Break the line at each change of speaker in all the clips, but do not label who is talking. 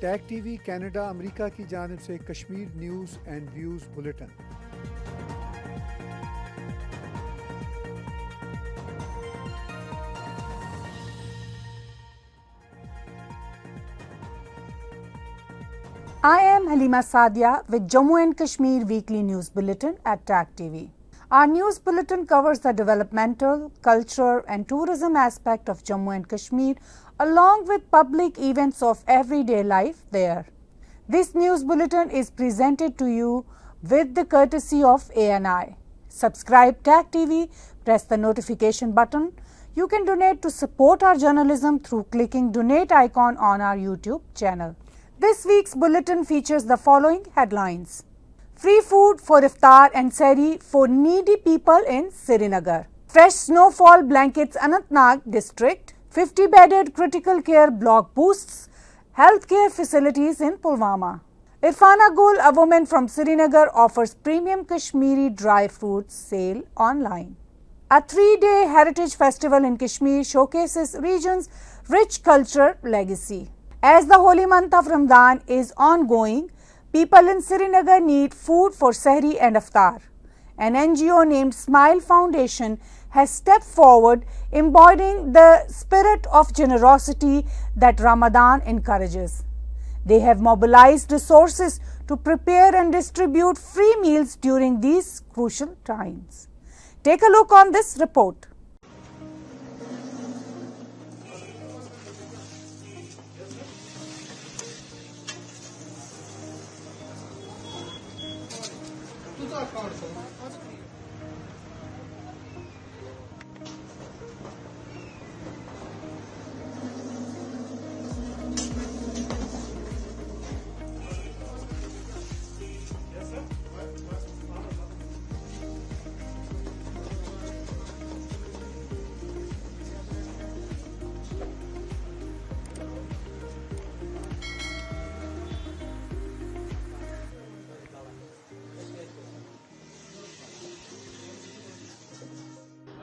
Tag TV Canada America की जानिब से Kashmir news and views bulletin.
I am Halima Sadia with Jammu and Kashmir Weekly News Bulletin at TAG TV. Our news bulletin covers the developmental, cultural and tourism aspect of Jammu and Kashmir along with public events of everyday life there. This news bulletin is presented to you with the courtesy of ANI. Subscribe TAG TV, press the notification button. You can donate to support our journalism through clicking donate icon on our YouTube channel. This week's bulletin features the following headlines. Free food for iftar and sehri for needy people in Srinagar. Fresh snowfall blankets Anantnag district. 50-bedded critical care block boosts healthcare facilities in Pulwama. Irfana Gul, a woman from Srinagar, offers premium Kashmiri dry fruits sale online. A 3-day heritage festival in Kashmir showcases region's rich cultural legacy. As the holy month of Ramadan is ongoing, people in Srinagar need food for Sehri and Iftar. An NGO named Smile Foundation has stepped forward, embodying the spirit of generosity that Ramadan encourages. They have mobilized resources to prepare and distribute free meals during these crucial times. Take a look on this report.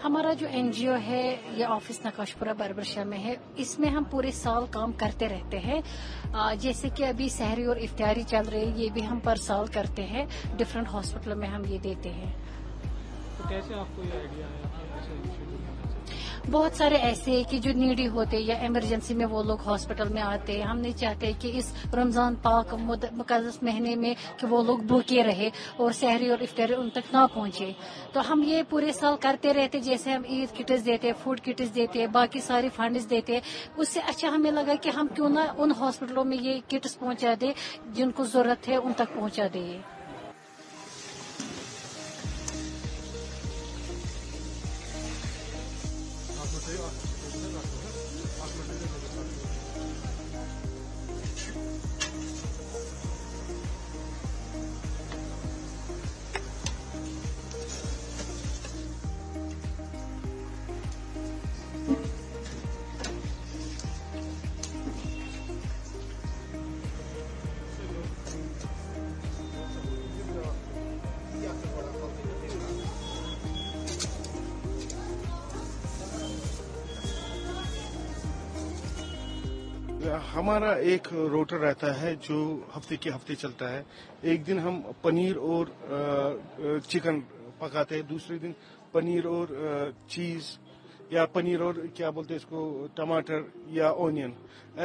हमारा जो NGO है ये office नकाशपुरा बरबरशाह में है। इसमें हम पूरे साल काम करते रहते हैं। जैसे कि अभी सहरी और इफ्तारी चल रही है, ये भी हम पर साल करते हैं। डिफरेंट हॉस्पिटलों में हम ये देते हैं।
तो कैसे आपको ये आइडिया है कि ऐसे इनिशिएटिव लेना चाहिए?
बहुत सारे ऐसे हैं कि जो नीडी होते हैं या इमरजेंसी में वो लोग हॉस्पिटल में आते हैं। हम नहीं चाहते कि इस रमजान पाक मुकद्दस महीने में कि वो लोग भूखे रहे और सहरी और इफ्तारी उन तक ना पहुंचे। तो हम ये पूरे साल करते रहते। जैसे हम ईद किट्स देते हैं, फूड किट्स देते हैं, बाकी सारे फंड्स देते हैं। उससे अच्छा हमें लगा कि हम क्यों ना उन हॉस्पिटलों में ये किट्स पहुंचा दे जिनको जरूरत है, उन तक पहुंचा दे।
हमारा एक रोटर रहता है जो हफ्ते के हफ्ते चलता है। एक दिन हम पनीर और चिकन पकाते हैं, दूसरे दिन पनीर और चीज या पनीर और क्या बोलते हैं इसको टमाटर या ओनियन।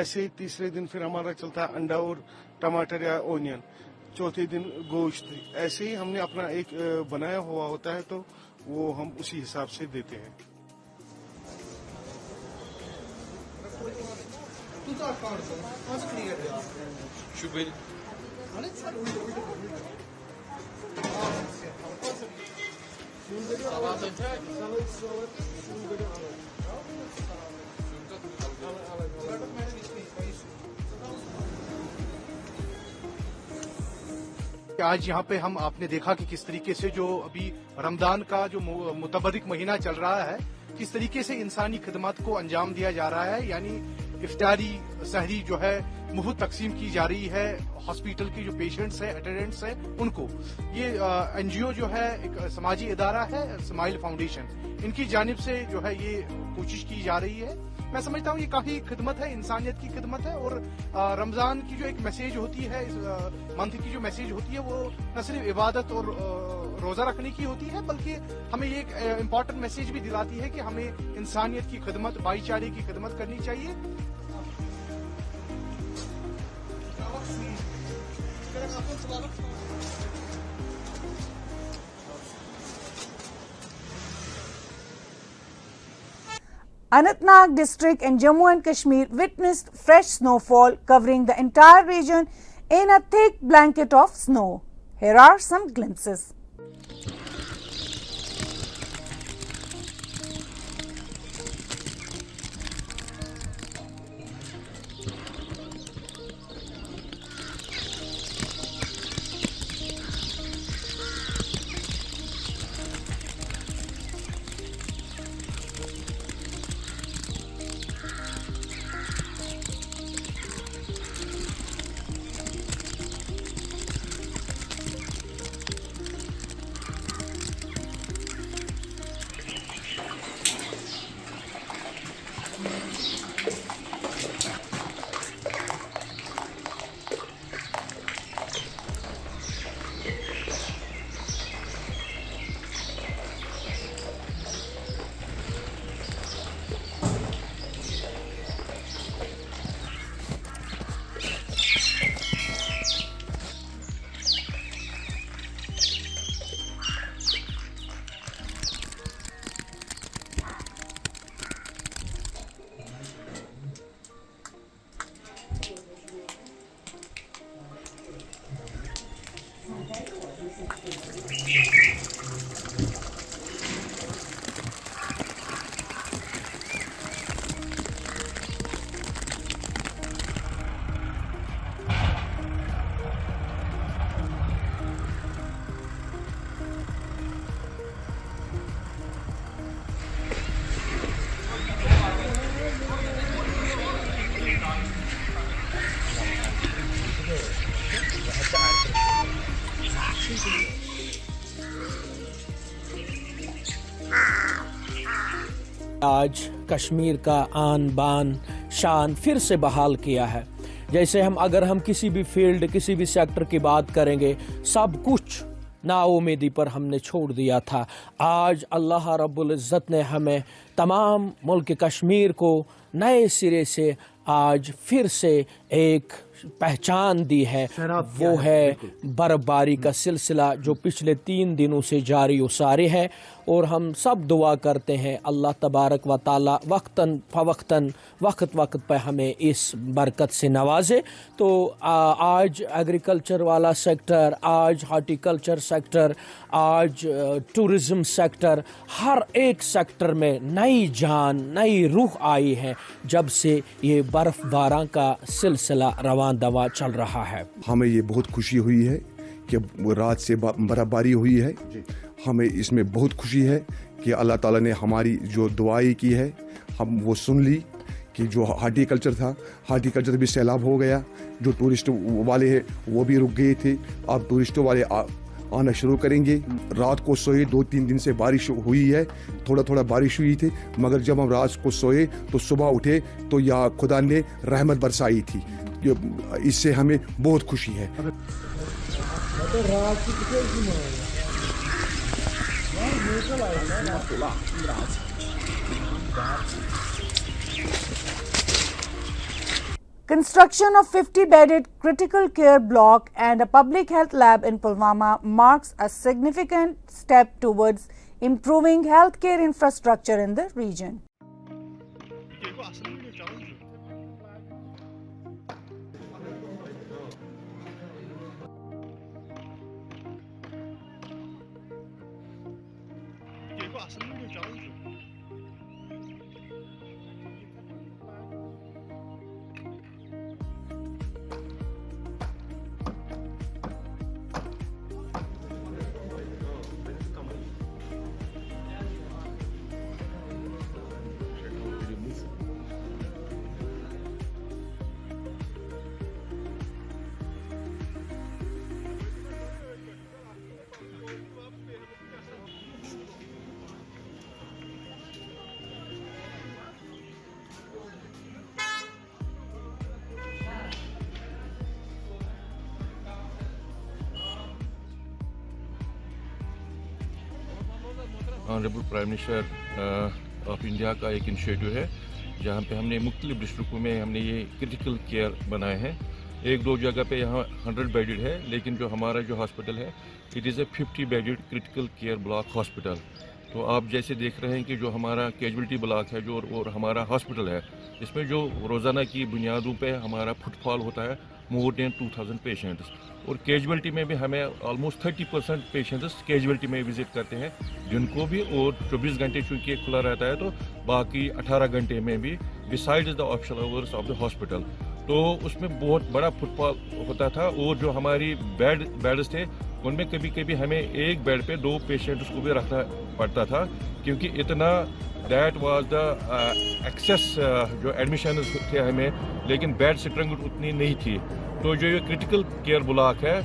ऐसे तीसरे दिन फिर हमारा चलता है अंडा और टमाटर या ओनियन। चौथे दिन गोश्त। ऐसे ही हमने अपना एक बनाया हुआ होता है, तो वो हम उसी हिसाब से देते हैं।
आज यहाँ पे हम आपने देखा कि किस तरीके से जो अभी रमजान का जो मुतबरिक महीना चल रहा है, किस तरीके से इंसानी खिदमत को अंजाम दिया जा रहा है। यानी इफ्तारी सहरी जो है मुफ्त तकसीम की जा रही है। हॉस्पिटल के जो पेशेंट्स हैं, अटेंडेंट्स हैं, उनको ये एनजीओ जो है एक समाजी इदारा है, स्माइल फाउंडेशन, इनकी जानिब से जो है ये कोशिश की जा रही है। मैं समझता हूँ ये काफी खिदमत है, इंसानियत की खिदमत है। और रमजान की जो एक मैसेज होती है, इस मंथ की जो मैसेज होती है, वो न सिर्फ इबादत और रोजा रखने की होती है, बल्कि हमें ये एक इम्पोर्टेंट मैसेज भी दिलाती है कि हमें इंसानियत की खिदमत, भाईचारे की खिदमत करनी चाहिए।
Anantnag district in Jammu and Kashmir witnessed fresh snowfall covering the entire region in a thick blanket of snow. Here are some glimpses.
आज कश्मीर का आन बान शान फिर से बहाल किया है। जैसे अगर हम किसी भी फील्ड, किसी भी सेक्टर की बात करेंगे, सब कुछ नाउमीदी पर हमने छोड़ दिया था। आज अल्लाह रब्बुल इज़्ज़त ने हमें तमाम मुल्क कश्मीर को नए सिरे से आज फिर से एक पहचान दी है। वो है बर्फबारी का सिलसिला जो पिछले 3 दिनों से जारी व सारी है। और हम सब दुआ करते हैं अल्लाह तबारक व ताला वक्तन फ़वक्तन वक्त वक्त पर हमें इस बरकत से नवाजे। तो आज एग्रीकल्चर वाला सेक्टर, आज हॉर्टिकल्चर सेक्टर, आज टूरिज़म सेक्टर, हर एक सेक्टर में नई जान, नई रूह आई है जब से ये बर्फ़बारी का सिलसिला रवान दवा चल रहा है।
हमें ये बहुत खुशी हुई है कि रात से बर्फबारी हुई है। हमें इसमें बहुत खुशी है कि अल्लाह ताला ने हमारी जो दुआएं की है हम वो सुन ली कि जो हॉर्टिकल्चर था, हॉर्टिकल्चर भी सैलाब हो गया। जो टूरिस्ट वाले हैं वो भी रुक गए थे, अब टूरिस्टों वाले आना शुरू करेंगे। रात को सोए, 2-3 दिन से बारिश हुई है, थोड़ा थोड़ा बारिश हुई थी, मगर जब हम रात को सोए तो सुबह उठे तो या खुदा ने रहमत बरसाई थी। इससे हमें बहुत खुशी है।
Construction of 50-bedded critical care block and a public health lab in Pulwama marks a significant step towards improving healthcare infrastructure in the region.
Honourable prime minister of India का एक इनिशिएटिव है, जहाँ पे हमने मुख्तलिफ डिस्ट्रिक्टों में हमने ये क्रिटिकल केयर बनाए हैं। एक दो जगह पे यहाँ 100 बेडेड है, लेकिन जो हमारा जो हॉस्पिटल है it is a 50 bedded critical care block hospital. तो आप जैसे देख रहे हैं कि जो हमारा कैजुअलिटी ब्लॉक है जो और हमारा हॉस्पिटल है, इसमें जो रोज़ाना की बुनियादों पे हमारा फुटफॉल होता है मोर देन 2000 पेशेंट्स, और कैजुअलिटी में भी हमें ऑलमोस्ट 30% पेशेंट्स कैजुअलिटी में विजिट करते हैं जिनको भी, और 24 घंटे चूँकि खुला रहता है तो बाकी 18 घंटे में भी besides the official hours of the hospital. तो उसमें बहुत बड़ा फुटफॉल होता था, और जो हमारी बेड्स थे उनमें कभी कभी हमें एक बेड पे 2 पेशेंट्स को भी रखना पड़ता था, क्योंकि इतना दैट वाज द एक्सेस जो एडमिशन थे हमें, लेकिन बेड स्ट्रेंथ उतनी नहीं थी। तो जो ये क्रिटिकल केयर ब्लॉक है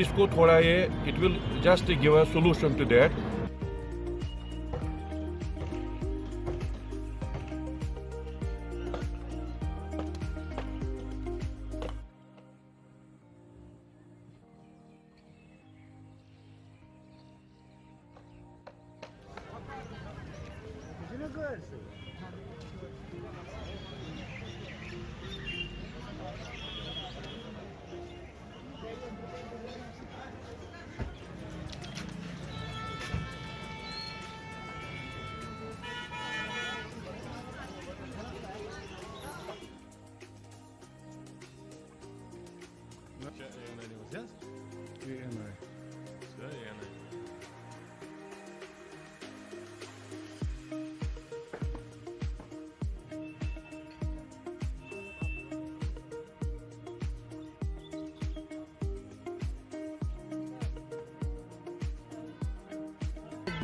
इसको थोड़ा ये it will just give a solution to that.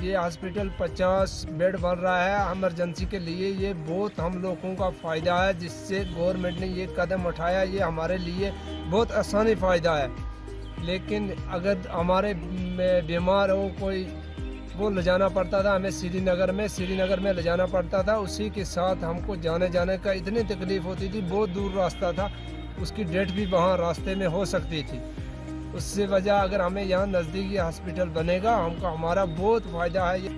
ये हॉस्पिटल 50 बेड बन रहा है इमरजेंसी के लिए। ये बहुत हम लोगों का फ़ायदा है, जिससे गवर्नमेंट ने ये कदम उठाया। ये हमारे लिए बहुत आसानी फ़ायदा है। लेकिन अगर हमारे बीमार हो कोई, वो ले जाना पड़ता था हमें श्रीनगर में ले जाना पड़ता था। उसी के साथ हमको जाने का इतनी तकलीफ़ होती थी, बहुत दूर रास्ता था, उसकी डेथ भी वहाँ रास्ते में हो सकती थी। उससे वजह अगर हमें यहाँ नज़दीकी हॉस्पिटल बनेगा हमारा बहुत फ़ायदा है।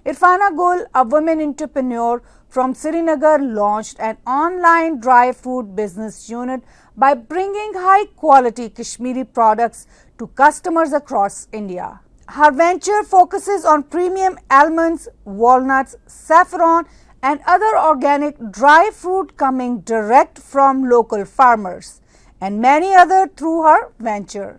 Irfana Gul, a woman entrepreneur from Srinagar, launched an online dry fruit business unit by bringing high-quality Kashmiri products to customers across India. Her venture focuses on premium almonds, walnuts, saffron and other organic dry fruit coming direct from local farmers, and many other through her venture.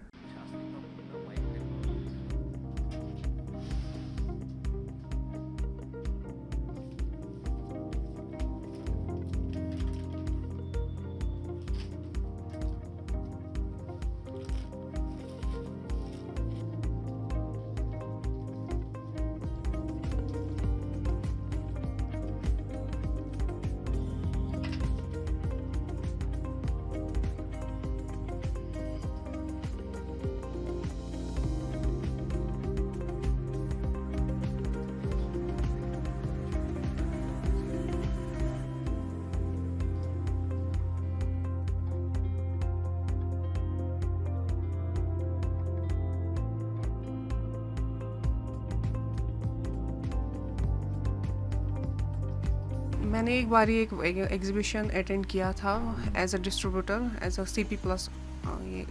मैंने एक बारी एक exhibition attend किया था as a distributor, as a CP+ ये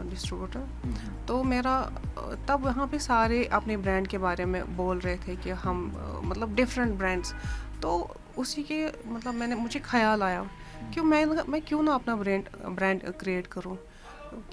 distributor. तो मेरा तब वहाँ पे सारे अपने ब्रांड के बारे में बोल रहे थे कि हम मतलब डिफरेंट ब्रांड्स। तो उसी के मतलब मुझे ख्याल आया कि मैं क्यों ना अपना ब्रांड क्रिएट करूँ,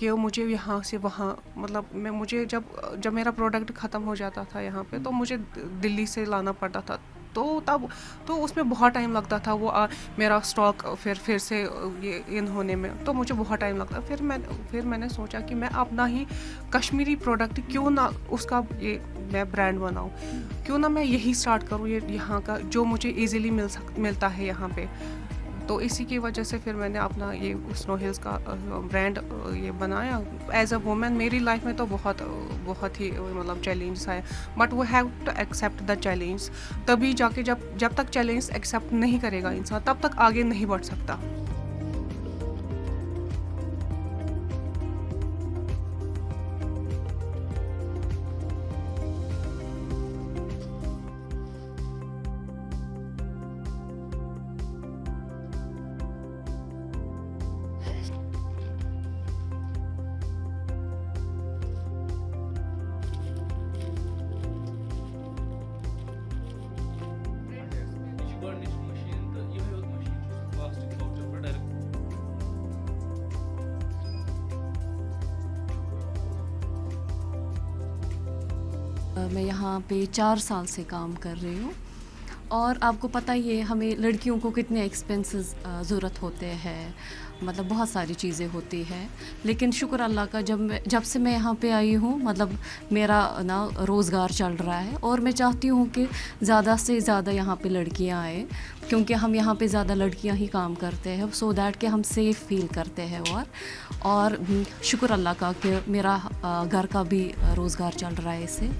कि मुझे यहाँ से वहाँ मतलब मुझे जब मेरा प्रोडक्ट ख़त्म हो जाता था यहाँ पे, तो मुझे दिल्ली से लाना पड़ता था। तो उसमें बहुत टाइम लगता था, वो मेरा स्टॉक फिर से ये इन होने में, तो मुझे बहुत टाइम लगता। फिर मैंने सोचा कि मैं अपना ही कश्मीरी प्रोडक्ट क्यों ना उसका ये मैं ब्रांड बनाऊँ, क्यों ना मैं यही स्टार्ट करूँ, ये यहाँ का जो मुझे इजीली मिलता है यहाँ पे। तो इसी की वजह से फिर मैंने अपना ये स्नो हिल्स का ब्रांड ये बनाया। एज अ वुमेन मेरी लाइफ में तो बहुत ही मतलब चैलेंज आए, but we have to accept the challenge. तभी जाके जब तक चैलेंज एक्सेप्ट नहीं करेगा इंसान, तब तक आगे नहीं बढ़ सकता।
मैं यहाँ पे 4 साल से काम कर रही हूँ और आपको पता ही है हमें लड़कियों को कितने एक्सपेंसेस ज़रूरत होते हैं, मतलब बहुत सारी चीज़ें होती हैं। लेकिन शुक्र अल्लाह का जब से मैं यहाँ पे आई हूँ, मतलब मेरा ना रोज़गार चल रहा है और मैं चाहती हूँ कि ज़्यादा से ज़्यादा यहाँ पे लड़कियाँ आए, क्योंकि हम यहाँ पे ज़्यादा लड़कियाँ ही काम करते हैं, सो दैट कि हम सेफ़ फील करते हैं। और शुक्र अल्लाह का कि मेरा घर का भी रोज़गार चल रहा है इससे।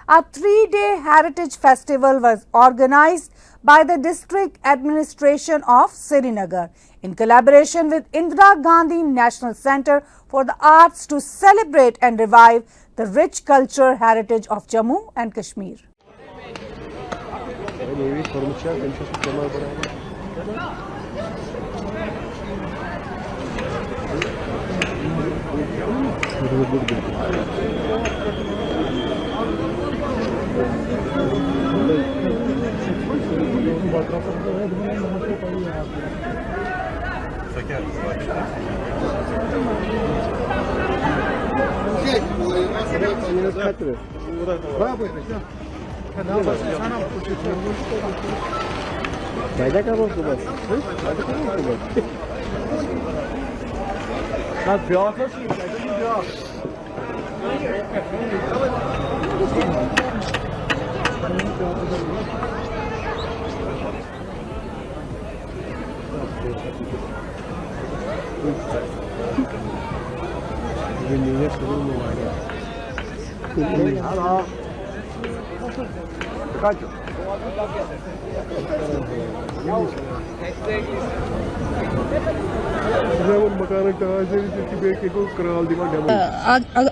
A 3-day Heritage Festival was organized by the District Administration of Srinagar in collaboration with Indira Gandhi National Centre for the Arts to celebrate and revive the rich cultural heritage of Jammu and Kashmir.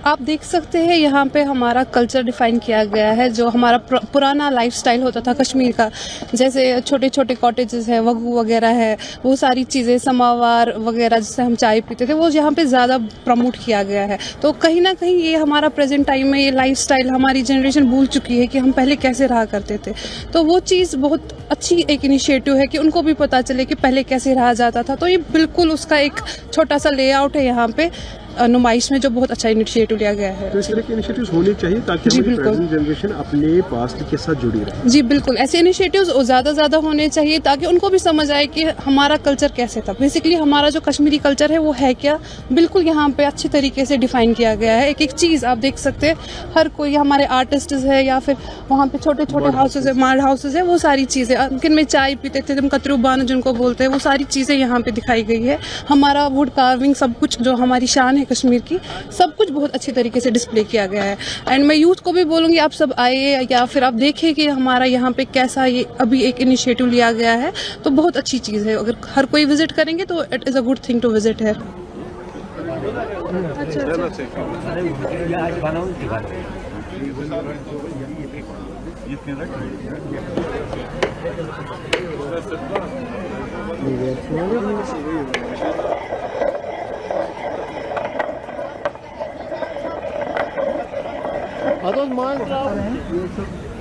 आप देख सकते हैं यहाँ पे हमारा culture define किया गया है, जो हमारा पुराना लाइफस्टाइल होता था कश्मीर का, जैसे छोटे छोटे कॉटेजेस है, वगू वगैरह है, वो सारी चीज़ें, समावार वगैरह जिससे हम चाय पीते थे, वो यहाँ पे ज़्यादा प्रमोट किया गया है। तो कहीं ना कहीं ये हमारा प्रेजेंट टाइम में ये लाइफस्टाइल हमारी जनरेशन भूल चुकी है कि हम पहले कैसे रहा करते थे। तो वो चीज़ बहुत अच्छी एक इनिशिएटिव है कि उनको भी पता चले कि पहले कैसे रहा जाता था। तो ये बिल्कुल उसका एक छोटा सा लेआउट है यहाँ पे नुमाइश में, जो बहुत अच्छा इनिशिएटिव लिया गया है।
तो इस तरह के इनिशिएटिव्स होने चाहिए ताकि हमारी प्रेजेंट जनरेशन अपने पास्ट के साथ जुड़ी रहे।
जी बिल्कुल, ऐसे इनिशिएटिव्स ज़्यादा होने चाहिए ताकि उनको भी समझ आए कि हमारा कल्चर कैसे था। बेसिकली हमारा जो कश्मीरी कल्चर है वो है क्या, बिल्कुल यहाँ पे अच्छी तरीके से डिफाइन किया गया है। एक एक चीज़ आप देख सकते हैं, हर कोई हमारे आर्टिस्ट है या फिर वहाँ पे छोटे छोटे हाउसेज है, मार्ड हाउसेज है, वो सारी चीज़ें जिनमें चाय पीते थे हम, कतरुबान जिनको बोलते हैं, वो सारी चीज़ें यहाँ पे दिखाई गई है। हमारा वुड कार्विंग, सब कुछ जो हमारी शान है कश्मीर की, सब कुछ बहुत अच्छी तरीके से डिस्प्ले किया गया है। एंड मैं यूथ को भी बोलूँगी आप सब आइए या फिर आप देखें कि हमारा यहाँ पे कैसा ये अभी एक इनिशिएटिव लिया गया है, तो बहुत अच्छी चीज़ है। अगर हर कोई विजिट करेंगे तो it is a good thing to visit है।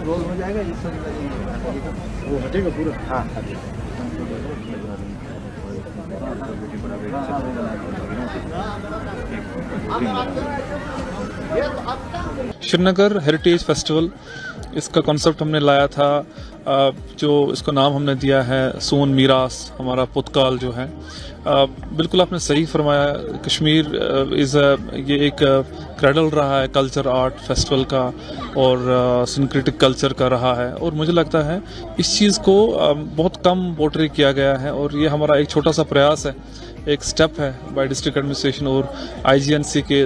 रोल हो जाएगा जिससे वो हटेगा पूरा। हाँ
श्रीनगर हेरिटेज फेस्टिवल, इसका कॉन्सेप्ट हमने लाया था, जो इसको नाम हमने दिया है सोन मीरास, हमारा पुतकाल जो है। बिल्कुल आपने सही फरमाया, कश्मीर ये एक क्रेडल रहा है कल्चर आर्ट फेस्टिवल का और सिंक्रेटिक कल्चर का रहा है, और मुझे लगता है इस चीज़ को बहुत कम पोर्ट्रे किया गया है, और ये हमारा एक छोटा सा प्रयास है, एक स्टेप है बाय डिस्ट्रिक्ट एडमिनिस्ट्रेशन और IGNC के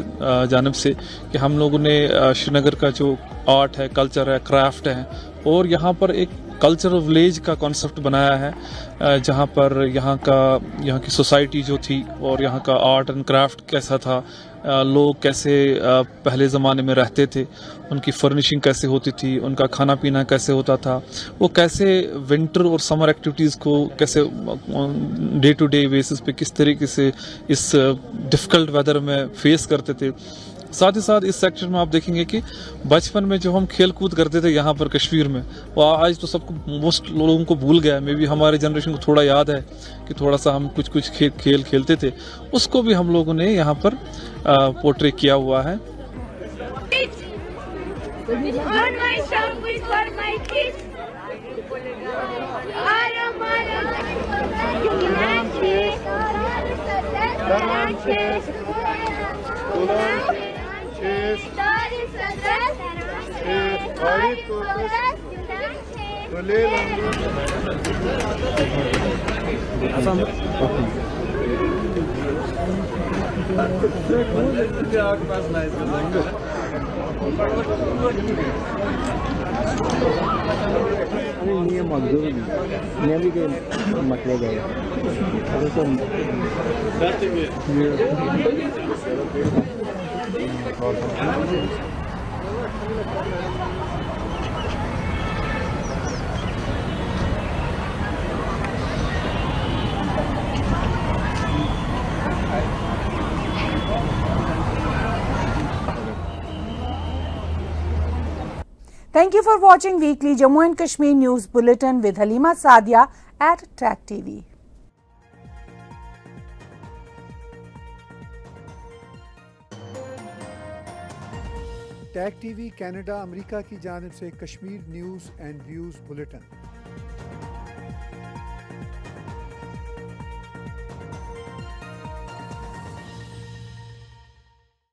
जानिब से कि हम लोगों ने श्रीनगर का जो आर्ट है, कल्चर है, क्राफ्ट है, और यहाँ पर एक कल्चरल विलेज का कॉन्सेप्ट बनाया है, जहाँ पर यहाँ की सोसाइटी जो थी और यहाँ का आर्ट एंड क्राफ्ट कैसा था, लोग कैसे पहले ज़माने में रहते थे, उनकी फर्निशिंग कैसे होती थी, उनका खाना पीना कैसे होता था, वो कैसे विंटर और समर एक्टिविटीज़ को कैसे डे टू डे बेसिस पे किस तरीके से इस डिफ़िकल्ट वेदर में फेस करते थे। साथ ही साथ इस सेक्शन में आप देखेंगे कि बचपन में जो हम खेल कूद करते थे यहाँ पर कश्मीर में, वो आज तो सबको मोस्ट लोगों को भूल गया है। मे बी हमारे जनरेशन को थोड़ा याद है कि थोड़ा सा हम कुछ खेल खेलते थे, उसको भी हम लोगों ने यहाँ पर पोर्ट्रे किया हुआ है।
Thank you for watching weekly Jammu and Kashmir News Bulletin with Halima Sadia at Track TV.
Tag TV Canada America की जानिब से Kashmir news and views bulletin.